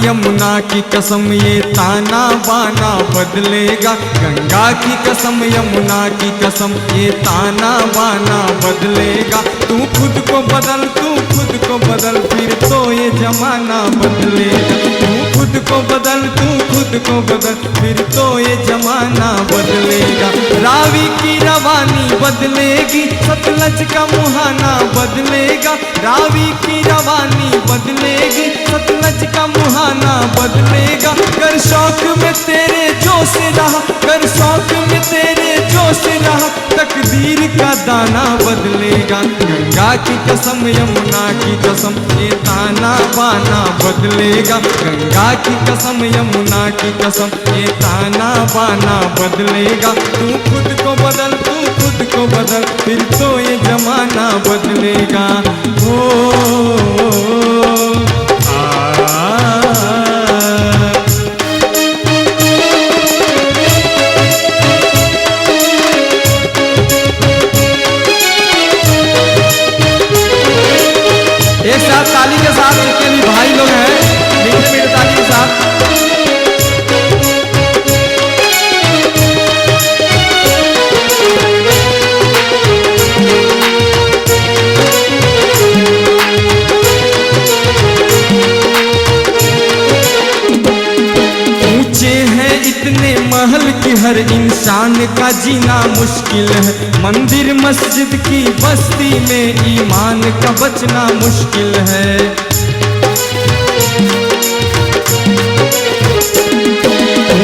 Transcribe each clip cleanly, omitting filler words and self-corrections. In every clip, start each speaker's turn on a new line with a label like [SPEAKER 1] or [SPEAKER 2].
[SPEAKER 1] यमुना की कसम ये ताना बाना बदलेगा। गंगा की कसम यमुना की कसम ये ताना बाना बदलेगा। तू खुद को बदल, तू खुद को बदल, फिर तो ये जमाना बदलेगा। तू खुद को बदल, तू खुद को बदल, फिर तो ये जमाना बदलेगा। रावी की रवानी बदलेगी, सतलज का मुहाना बदलेगा। रावी की रवानी बदलेगी, सतलज का मुहाना बदलेगा। कर शौक में तेरे जोश रहा, कर शौक में तेरे जोश रहा, तकदीर का दाना बदलेगा। गंगा की कसम यमुना की कसम ये ताना बाना बदलेगा। गंगा की कसम यमुना की कसम ये ताना बाना बदलेगा। तू खुद को बदल, तू खुद को बदल, फिर तो ये जमाना बदलेगा। एक साथ ताली के साथ जितने भी भाई लोग हैं, मीठे मीठे ताली के साथ। ऊंचे हैं इतने महल कि हर इंसान का जीना मुश्किल है। मंदिर मस्जिद की बस्ती में ईमान का बचना मुश्किल है।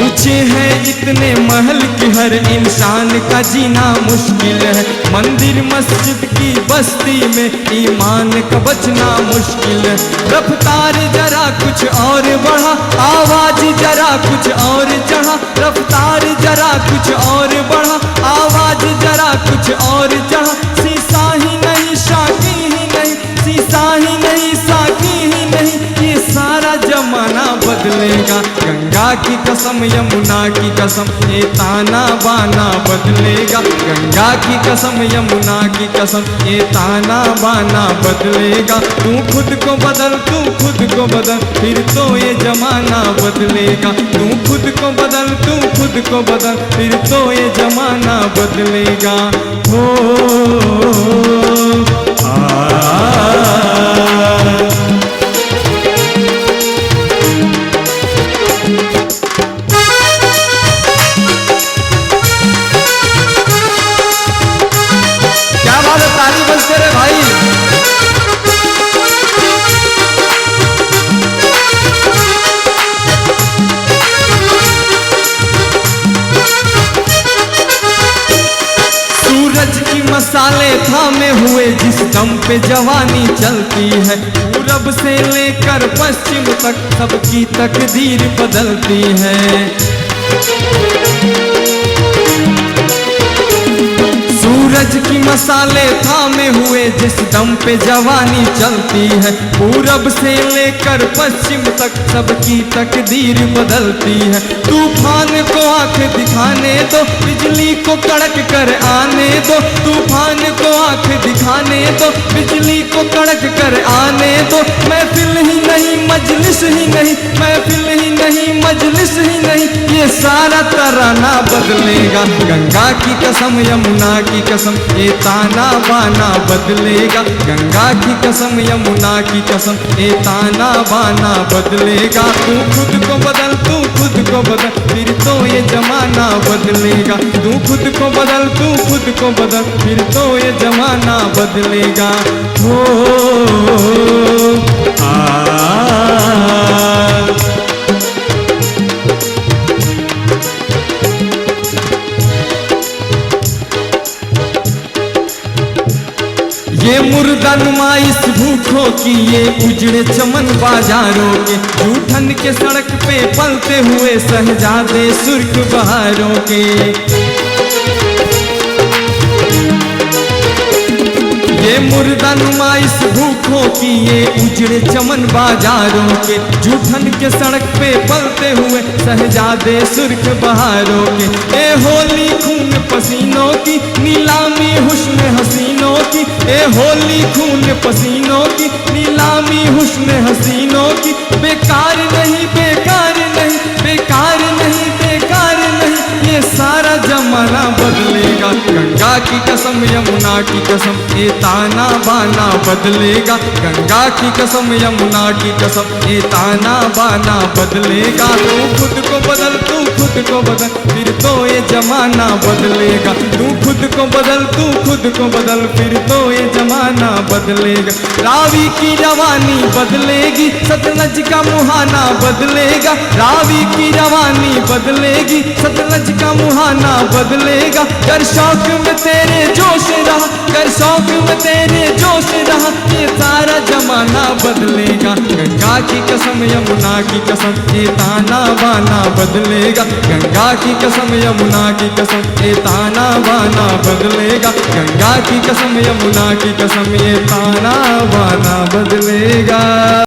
[SPEAKER 1] ऊंचे हैं इतने महल कि हर इंसान का जीना मुश्किल है। मंदिर मस्जिद की बस्ती में ईमान का बचना मुश्किल है। रफ्तार जरा कुछ और बढ़ा, आवाज जरा कुछ और चढ़ा। रफ्तार जरा कुछ और बढ़ा, आवाज जरा कुछ और चढ़ा। शीशा ही नहीं साकी ही नहीं, शीशा ही नहीं साकी ही नहीं, ये सारा जमाना बदलेगा। गंगा की कसम यमुना की कसम ये ताना बाना बदलेगा। गंगा की कसम यमुना की कसम ये ताना बाना बदलेगा। तू खुद को बदल, तू खुद को बदल, फिर तो ये जमाना बदलेगा। तू खुद को बदल, तू खुद को बदल, फिर तो ये जमाना बदलेगा। ताली बजते रहे भाई। सूरज की मसाले थामे हुए जिस दम पे जवानी चलती है, पूरब से लेकर पश्चिम तक सबकी तकदीर बदलती है। सूरज की मसाले थामे हुए जिस दम पे जवानी चलती है, पूरब से लेकर पश्चिम तक सबकी तकदीर बदलती है। तूफान को आंख दिखाने दो, बिजली को कड़क कर आने दो। तूफान को आंख दिखाने दो, बिजली को कड़क कर आने दो। महफिल ही नहीं मजलिस ही नहीं, महफिल ही नहीं मजलिस ही नहीं, ये सारा तराना बदलेगा। गंगा की कसम यमुना की कसम ये ताना बाना बदलेगा। गंगा की कसम यमुना की कसम ये ताना बाना बदलेगा। तू खुद को बदल, तू खुद को बदल, फिर तो ये जमाना बदलेगा। तू खुद को बदल, तू खुद को बदल, फिर तो ये जमाना बदलेगा। ये मुर्दा नुमाइश भूखों की, ये उजड़े चमन बाजारों के, जूठन के सड़क पे पलते हुए शहजादे सुर्ख बहारों के। ये मुर्दा नुमाइश भूखों की, ये उजड़े चमन बाजारों के, जूठन के सड़क पे पलते हुए शहजादे सुर्ख बहारों के। ए होली खून पसीनों की, नीलामी हुस्न हसीनों की, ए होली खून पसीनों की, नीलामी हुस्न हसीनों की। बेकार नहीं, बेकार नहीं, बेकार नहीं, बेकार नहीं, ये सारा जमाना बदलेगा। गंगा की कसम, यमुना की कसम, ये ताना बाना बदलेगा। गंगा की कसम, यमुना की कसम, ये ताना बाना बदलेगा। तू खुद को बदल, तू खुद को बदल, फिर तो ये जमाना बदलेगा। तू खुद को बदल, तू खुद को बदल, फिर तो ये जमाना बदलेगा। रावी की रवानी बदलेगी, सतलज का मुहाना बदलेगा। रावी की रवानी बदलेगी, सतलज का मुहाना बदलेगा। कर शौक में तेरे जोश रहा, कर शौक में तेरे जोश रहा, ये सारा जमाना बदलेगा। गंगा की कसम, यमुना की कसम, ये ताना बाना बदलेगा। गंगा की कसम, यमुना की कसम, ये ताना बाना बदलेगा। गंगा की कसम, यमुना की कसम, ये ताना बाना बदलेगा।